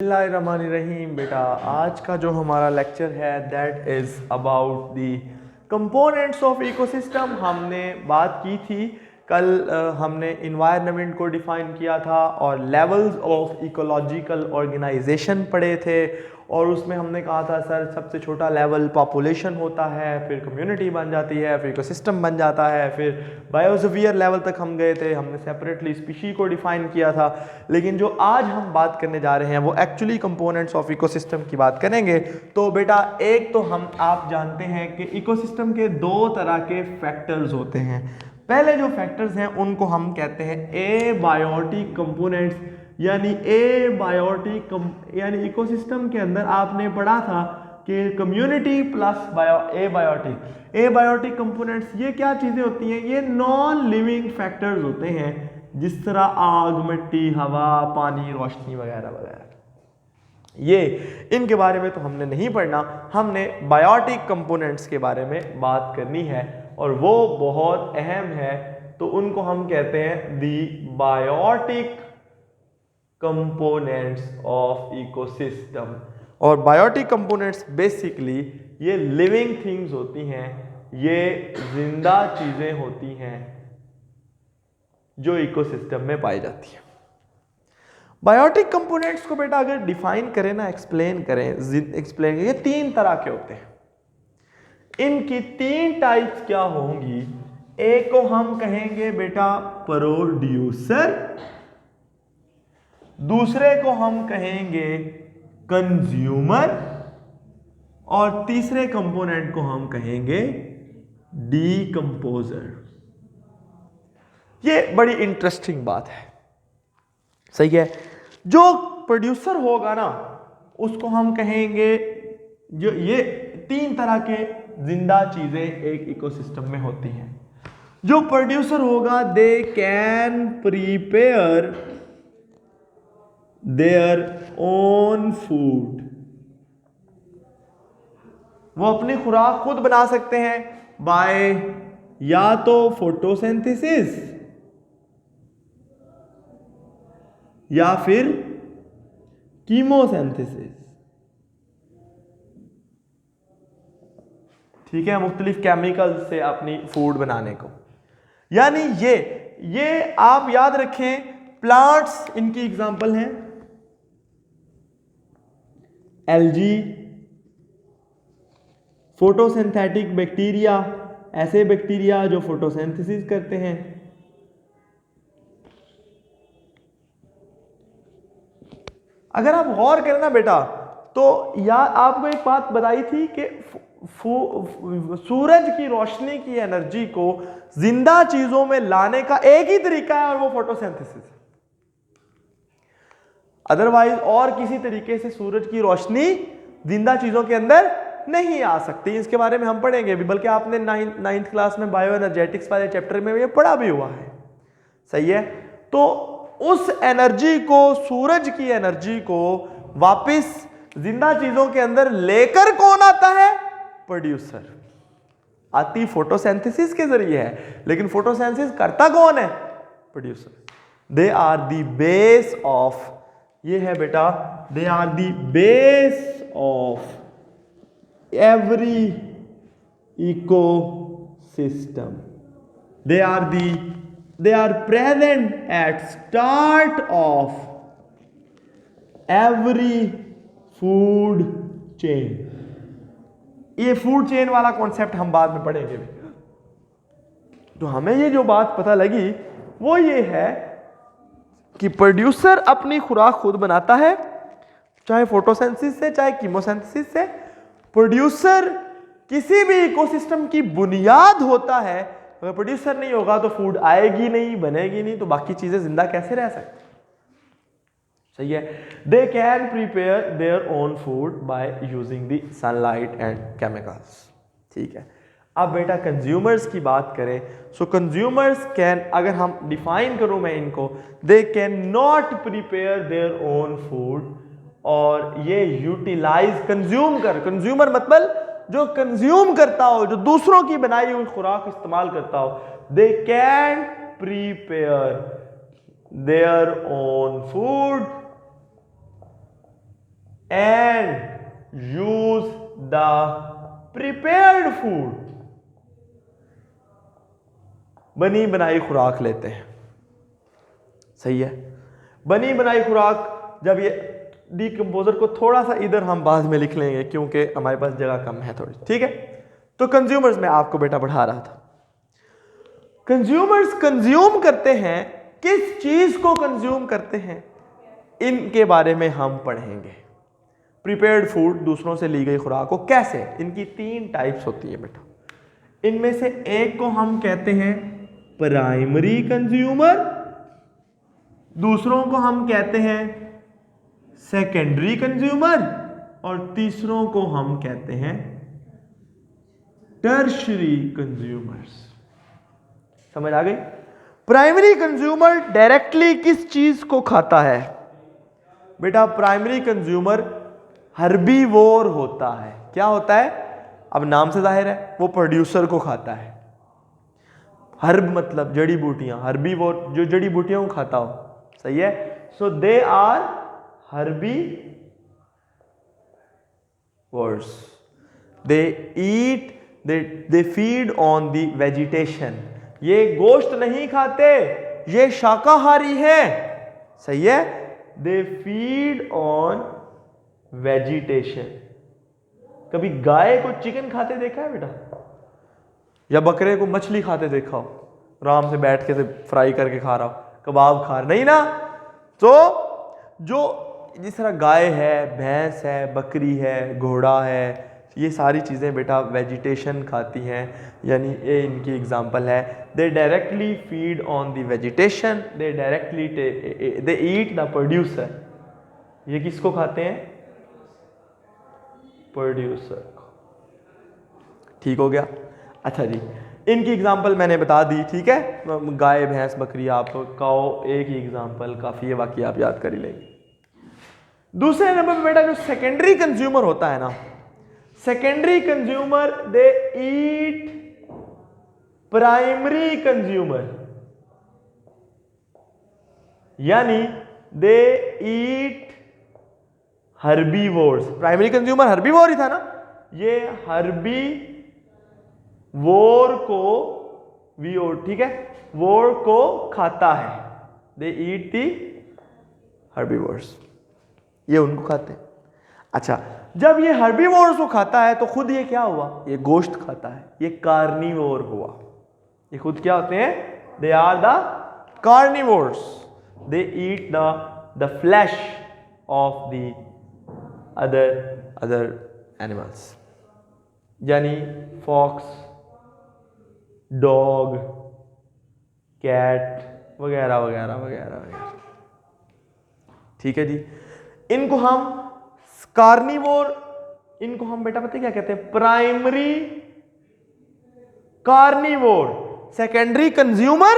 बिस्मिल्लाहिर्रहमानिर्रहीम। बेटा आज का जो हमारा लेक्चर है that is about the components of ecosystem. हमने बात की थी कल, हमने इन्वायरमेंट को डिफाइन किया था और लेवल्स ऑफ इकोलॉजिकल ऑर्गेनाइजेशन पढ़े थे। और उसमें हमने कहा था सर सबसे छोटा लेवल पॉपुलेशन होता है, फिर कम्युनिटी बन जाती है, फिर इकोसिस्टम बन जाता है, फिर बायोस्फीयर लेवल तक हम गए थे, हमने सेपरेटली स्पीशी को डिफाइन किया था। लेकिन जो आज हम बात करने जा रहे हैं वो एक्चुअली कंपोनेंट्स ऑफ इकोसिस्टम की बात करेंगे। तो बेटा एक तो आप जानते हैं कि इकोसिस्टम के दो तरह के फैक्टर्स होते हैं। पहले जो फैक्टर्स हैं उनको हम कहते हैं एबायोटिक कंपोनेंट्स, यानी यानी इकोसिस्टम के अंदर आपने पढ़ा था कि कम्युनिटी प्लस एबायोटिक कंपोनेंट्स ये क्या चीजें होती हैं? ये नॉन लिविंग फैक्टर्स होते हैं, जिस तरह आग, मिट्टी, हवा, पानी, रोशनी वगैरह वगैरह। ये इनके बारे में तो हमने नहीं पढ़ना, हमने बायोटिक कंपोनेंट्स के बारे में बात करनी है और वो बहुत अहम है। तो उनको हम कहते हैं दी बायोटिक कंपोनेंट्स ऑफ इकोसिस्टम। और बायोटिक कंपोनेंट्स बेसिकली ये लिविंग थिंग्स होती हैं, ये जिंदा चीजें होती हैं जो इकोसिस्टम में पाई जाती है। बायोटिक कंपोनेंट्स को बेटा अगर डिफाइन करें ना, एक्सप्लेन करें, ये तीन तरह के होते हैं। इनकी तीन टाइप्स क्या होंगी? एक को हम कहेंगे बेटा प्रोड्यूसर, दूसरे को हम कहेंगे कंज्यूमर और तीसरे कंपोनेंट को हम कहेंगे डीकंपोजर। ये बड़ी इंटरेस्टिंग बात है, सही है। जो प्रोड्यूसर होगा ना उसको हम कहेंगे, जो ये तीन तरह के जिंदा चीजें एक इकोसिस्टम में होती हैं। जो प्रोड्यूसर होगा they can prepare their own food, वो अपनी खुराक खुद बना सकते हैं बाय या तो फोटोसिंथेसिस या फिर कीमोसिंथेसिस। ठीक है, मुख्तलिफ केमिकल से अपनी फूड बनाने को। यानी ये आप याद रखें, प्लांट्स इनकी एग्जांपल हैं, एल्गी, फोटोसिंथेटिक बैक्टीरिया, ऐसे बैक्टीरिया जो फोटोसिंथेसिस करते हैं। अगर आप गौर करें ना बेटा, तो यार आपको एक बात बताई थी कि सूरज की रोशनी की एनर्जी को जिंदा चीजों में लाने का एक ही तरीका है और वो फोटोसिंथेसिस है। अदरवाइज और किसी तरीके से सूरज की रोशनी जिंदा चीजों के अंदर नहीं आ सकती। इसके बारे में हम पढ़ेंगे भी, बल्कि आपने नाइन्थ क्लास में बायो एनर्जेटिक्स वाले चैप्टर में ये पढ़ा भी हुआ है, सही है। तो उस एनर्जी को, सूरज की एनर्जी को वापस जिंदा चीजों के अंदर लेकर कौन आता है? प्रोड्यूसर। आती फोटोसिंथेसिस के जरिए है, लेकिन फोटोसिंथेसिस करता कौन है? Producer. They are the base of, ये है बेटा, they are the base of every ecosystem. They are present at start of every food chain. ये फूड चेन वाला कॉन्सेप्ट हम बाद में पढ़ेंगे भी। तो हमें ये जो बात पता लगी वो ये है कि प्रोड्यूसर अपनी खुराक खुद बनाता है, चाहे फोटोसिंथेसिस से चाहे कीमोसिंथेसिस से। प्रोड्यूसर किसी भी इकोसिस्टम की बुनियाद होता है। अगर प्रोड्यूसर नहीं होगा तो फूड आएगी नहीं, बनेगी नहीं, तो बाकी चीजें जिंदा कैसे रह सकती? सही है। They can prepare their own food by using the sunlight and chemicals. ठीक है। अब बेटा कंज्यूमर्स की बात करें, सो कंज्यूमर्स कैन, अगर हम डिफाइन करूं मैं इनको, they can not prepare their own food, और ये यूटिलाइज कंज्यूमर मतलब जो कंज्यूम करता हो, जो दूसरों की बनाई हुई खुराक इस्तेमाल करता हो। They can prepare their own food and use the prepared food, बनी बनाई खुराक लेते हैं। सही है, बनी बनाई खुराक। जब ये डिकम्पोजर को थोड़ा सा इधर हम बाद में लिख लेंगे क्योंकि हमारे पास जगह कम है थोड़ी, ठीक है। तो कंज्यूमर्स में आपको बेटा पढ़ा रहा था, कंज्यूमर्स कंज्यूम करते हैं, किस चीज को कंज्यूम करते हैं, इनके बारे में हम पढ़ेंगे। प्रिपेयर्ड फूड, दूसरों से ली गई खुराक को कैसे, इनकी 3 टाइप्स होती है बेटा। इनमें से एक को हम कहते हैं प्राइमरी कंज्यूमर, दूसरों को हम कहते हैं सेकेंडरी कंज्यूमर, और तीसरों को हम कहते हैं टर्शरी कंज्यूमर्स। समझ आ गई? प्राइमरी कंज्यूमर डायरेक्टली किस चीज को खाता है बेटा? प्राइमरी कंज्यूमर हर्बीवोर होता है। क्या होता है? अब नाम से जाहिर है, वो प्रोड्यूसर को खाता है। हर्ब मतलब जड़ी बूटियां, हर्बीवोर जो जड़ी बूटियों को खाता हो। सही है। So they are herbivores, they eat, they feed on the vegetation. ये गोश्त नहीं खाते, ये शाकाहारी है। सही है। They feed on vegetation. कभी गाय को चिकन खाते देखा है बेटा? या बकरे को मछली खाते देखा हो? आराम से बैठ के से फ्राई करके खा रहा हो, कबाब खा रहा, नहीं ना। तो जो जिस तरह गाय है, भैंस है, बकरी है, घोड़ा है, ये सारी चीज़ें बेटा वेजिटेशन खाती हैं, यानी ये इनकी एग्जांपल है। दे directly feed on the vegetation, they directly they eat the producer. ये किसको खाते हैं? प्रोड्यूसर। ठीक हो गया? अच्छा जी, इनकी एग्जांपल मैंने बता दी, ठीक है। गाय, भैंस, बकरी, आप काओ, एक ही एग्जांपल काफ़ी है, बाकी आप याद कर ही लेंगे। दूसरे नंबर पे बेटा जो सेकेंडरी कंज्यूमर होता है ना, सेकेंडरी कंज्यूमर दे ईट प्राइमरी कंज्यूमर, यानी दे ईट हर्बीवोर्स। प्राइमरी कंज्यूमर हर्बीवोर ही था ना, ये हर्बीवोर को वीओ, ठीक है, वोर को खाता है। दे ईट दी हर्बीवोर्स, ये उनको खाते हैं। अच्छा, जब ये हर्बीवोर्स को खाता है तो खुद ये क्या हुआ? ये गोश्त खाता है, ये कार्निवोर हुआ। ये खुद क्या होते हैं? They are the carnivores, they eat the flesh of the other animals, यानी फॉक्स, डॉग, कैट वगैरह वगैरह वगैरह वगैरह। ठीक है जी। इनको हम कार्निवोर, इनको हम बेटा पता क्या कहते हैं? Primary carnivore. सेकेंडरी कंज्यूमर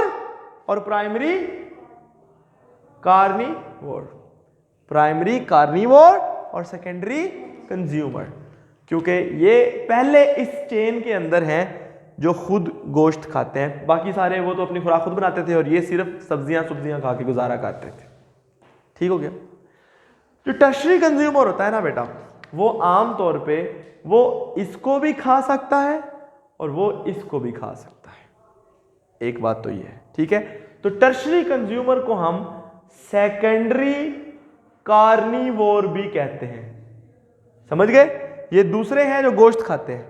और प्राइमरी कार्निवोर। प्राइमरी कार्निवोर और सेकेंडरी कंज्यूमर, क्योंकि ये पहले इस चेन के अंदर हैं जो खुद गोश्त खाते हैं। बाकी सारे वो तो अपनी खुराक खुद बनाते थे और ये सिर्फ सब्जियां खा के गुजारा करते थे। ठीक हो गया? जो टर्शरी कंज्यूमर होता है ना बेटा, वो आम तौर पे वो इसको भी खा सकता है और वो इसको भी खा सकता है। एक बात तो ये है, ठीक है। तो टर्शरी कंज्यूमर को हम सेकेंडरी कार्निवोर भी कहते हैं। समझ गए? ये दूसरे हैं जो गोश्त खाते हैं,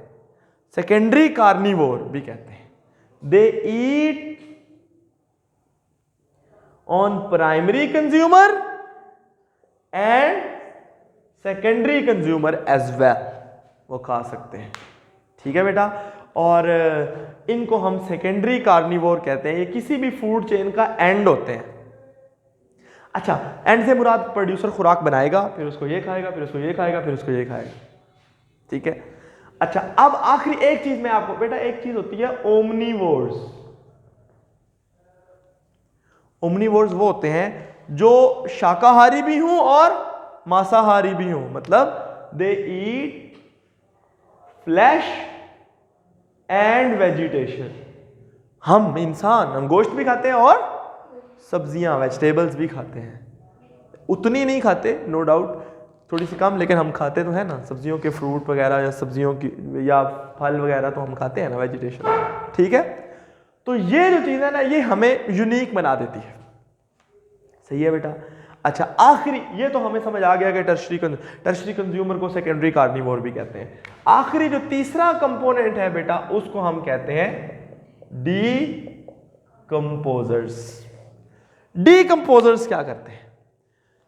सेकेंडरी कार्निवोर भी कहते हैं। They eat on primary consumer and secondary consumer as well, वो खा सकते हैं। ठीक है बेटा। और इनको हम सेकेंडरी कार्निवोर कहते हैं। ये किसी भी फूड चेन का एंड होते हैं। अच्छा, एंड से मुराद प्रोड्यूसर खुराक बनाएगा, फिर उसको ये खाएगा, फिर उसको ये खाएगा, फिर उसको ये खाएगा। ठीक है। अच्छा, अब आखिरी एक चीज मैं आपको बेटा, एक चीज होती है ओमनीवोर्स। ओमनीवोर्स वो होते हैं जो शाकाहारी भी हूं और मांसाहारी भी हूं, मतलब दे ईट फ्लैश एंड वेजिटेशन। हम इंसान, हम गोश्त भी खाते हैं और सब्जियां, वेजिटेबल्स भी खाते हैं। उतनी नहीं खाते, नो डाउट, थोड़ी सी कम, लेकिन हम खाते तो है ना सब्जियों के, फ्रूट वगैरह या सब्जियों की या फल वगैरह तो हम खाते हैं ना, वेजिटेशन, ठीक है। तो ये जो चीज़ है ना, ये हमें यूनिक बना देती है। सही है बेटा। अच्छा, आखिरी, ये तो हमें समझ आ गया कि टर्शरी कंज्यूमर को सेकेंडरी कार्निवोर भी कहते हैं। आखिरी जो तीसरा कंपोनेंट है बेटा, उसको हम कहते हैं डीकंपोजर्स। डीकंपोजर्स क्या करते हैं?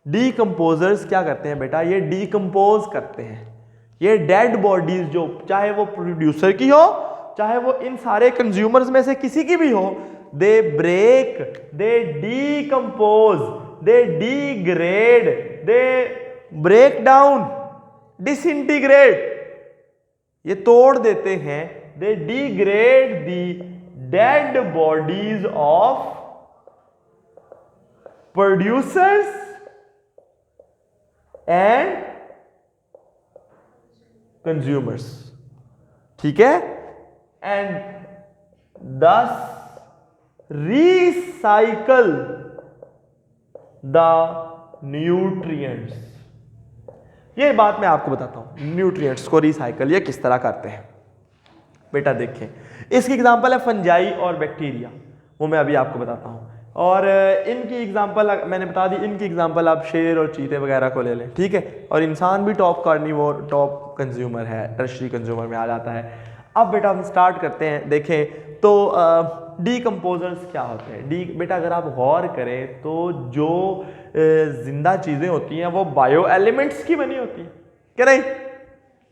डीकंपोजर्स क्या करते हैं बेटा? ये डीकंपोज करते हैं ये डेड बॉडीज, जो चाहे वो प्रोड्यूसर की हो, चाहे वो इन सारे कंज्यूमर्स में से किसी की भी हो, they break, they decompose, they degrade, they break down, disintegrate, ये तोड़ देते हैं, they degrade the dead bodies of producers and consumers, ठीक है, एंड दस रिसाइकल द न्यूट्रिएंट्स। ये बात मैं आपको बताता हूं, न्यूट्रिएंट्स को रिसाइकल ये किस तरह करते हैं। बेटा देखें, इसकी एग्जांपल है फंजाई और बैक्टीरिया, वो मैं अभी आपको बताता हूं। और इनकी एग्जांपल मैंने बता दी, इनकी एग्जांपल आप शेर और चीते वगैरह को ले लें, ठीक है। और इंसान भी टॉप कार्निवोर, टॉप कंज्यूमर है, टर्शरी कंज्यूमर में आ जाता है। अब बेटा हम स्टार्ट करते हैं। देखें तो डीकंपोजर्स क्या होते हैं? बेटा अगर आप गौर करें तो जो जिंदा चीज़ें होती हैं वो बायो एलिमेंट्स की बनी होती हैं, क्या नहीं?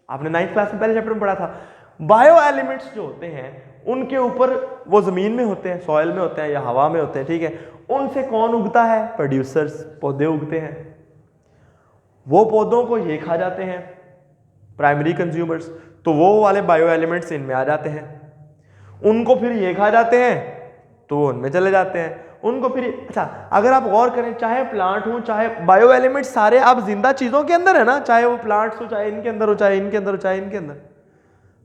आपने 9th क्लास में पहले चैप्टर में पढ़ा था। बायो एलिमेंट्स जो होते हैं उनके ऊपर, वो ज़मीन में होते हैं, सॉइल में होते हैं या हवा में होते हैं, ठीक है। उनसे कौन उगता है? प्रोड्यूसर्स, पौधे उगते हैं। वो पौधों को ये खा जाते हैं प्राइमरी कंज्यूमर्स, तो वो वाले बायो एलिमेंट्स इनमें आ जाते हैं। उनको फिर ये खा जाते हैं तो वो उनमें चले जाते हैं। उनको फिर, अच्छा अगर आप गौर करें, चाहे प्लांट हो, चाहे बायो एलिमेंट्स सारे आप जिंदा चीज़ों के अंदर है ना, चाहे वो प्लांट्स हो, चाहे इनके अंदर हो, चाहे इनके अंदर हो, चाहे इनके अंदर,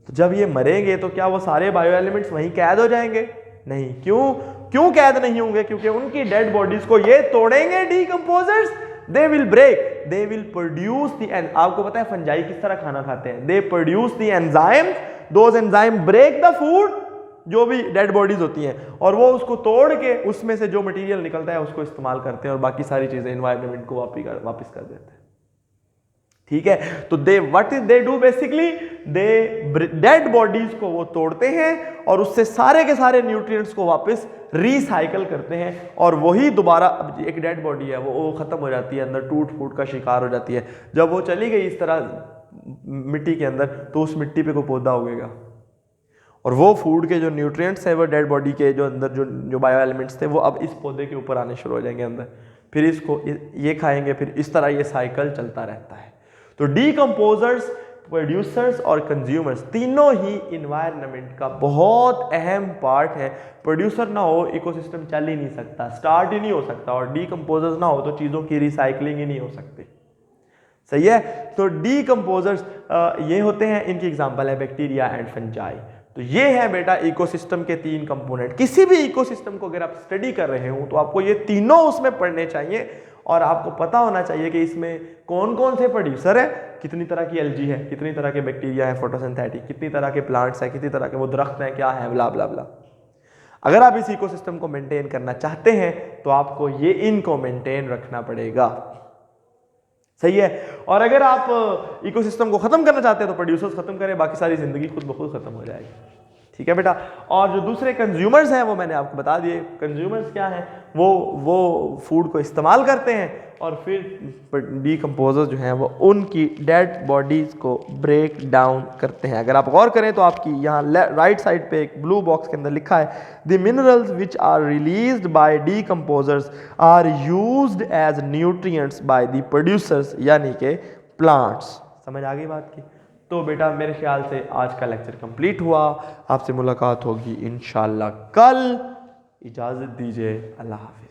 तो जब ये मरेंगे तो क्या वो सारे बायो एलिमेंट्स वहीं कैद हो जाएंगे? नहीं। क्यों कैद नहीं होंगे? क्योंकि उनकी डेड बॉडीज को ये तोड़ेंगे decomposers, they will break, they will produce the, आपको पता है फंजाई किस तरह खाना खाते हैं? They produce the enzyme, those enzyme break the food, जो भी डेड बॉडीज होती हैं, और वो उसको तोड़ के उसमें से जो मटेरियल निकलता है उसको इस्तेमाल करते हैं और बाकी सारी चीजें एनवायरनमेंट को वापस कर देते हैं, ठीक है। तो they what is they do basically, they dead bodies को वो तोड़ते हैं और उससे सारे के सारे न्यूट्रिएंट्स को वापस रिसाइकल करते हैं, और वही दोबारा, एक डेड बॉडी है वो खत्म हो जाती है, अंदर टूट फूट का शिकार हो जाती है। जब वो चली गई इस तरह मिट्टी के अंदर, तो उस मिट्टी पे कोई पौधा उगेगा, और वो फूड के जो न्यूट्रिएंट्स हैं, वो डेड बॉडी के जो अंदर जो बायो एलिमेंट्स थे, वो अब इस पौधे के ऊपर आने शुरू हो जाएंगे अंदर, फिर इसको ये खाएंगे, फिर इस तरह ये साइकिल चलता रहता है। तो डीकंपोजर्स, प्रोड्यूसर्स और कंज्यूमर्स तीनों ही इन्वायरमेंट का बहुत अहम पार्ट है। प्रोड्यूसर ना हो इकोसिस्टम चल ही नहीं सकता, स्टार्ट ही नहीं हो सकता, और डीकंपोजर्स ना हो तो चीज़ों की रिसाइकलिंग ही नहीं हो सकती। सही है। तो डीकंपोजर्स ये होते हैं, इनकी एग्जांपल है बैक्टीरिया एंड फंजाई। तो ये है बेटा इकोसिस्टम के 3 कंपोनेंट। किसी भी इकोसिस्टम को अगर आप स्टडी कर रहे हो तो आपको ये तीनों उसमें पढ़ने चाहिए, और आपको पता होना चाहिए कि इसमें कौन कौन से प्रोड्यूसर है, कितनी तरह की एल्गी है, कितनी तरह के बैक्टीरिया है फोटोसिंथेटिक, कितनी तरह के प्लांट्स हैं, कितनी तरह के वो दरख्त हैं, क्या है, ब्ला ब्ला ब्ला। अगर आप इस इकोसिस्टम को मेंटेन करना चाहते हैं तो आपको ये इनको मेंटेन रखना पड़ेगा। सही है। और अगर आप इकोसिस्टम को खत्म करना चाहते हैं तो प्रोड्यूसर्स खत्म करें, बाकी सारी जिंदगी खुद ब खुद खत्म हो जाएगी, ठीक है बेटा। और जो दूसरे कंज्यूमर्स हैं वो मैंने आपको बता दिए। कंज्यूमर्स क्या हैं? वो फूड को इस्तेमाल करते हैं और फिर डीकंपोजर जो हैं वो उनकी डेड बॉडीज को ब्रेक डाउन करते हैं। अगर आप गौर करें तो आपकी यहाँ राइट साइड पे एक ब्लू बॉक्स के अंदर लिखा है, the minerals which are released by decomposers are used as nutrients by the producers, यानी कि प्लांट्स। समझ आ गई बात की? तो बेटा मेरे ख्याल से आज का लेक्चर कंप्लीट हुआ। आपसे मुलाकात होगी इंशाल्लाह कल। इजाज़त दीजिए, अल्लाह हाफिज़।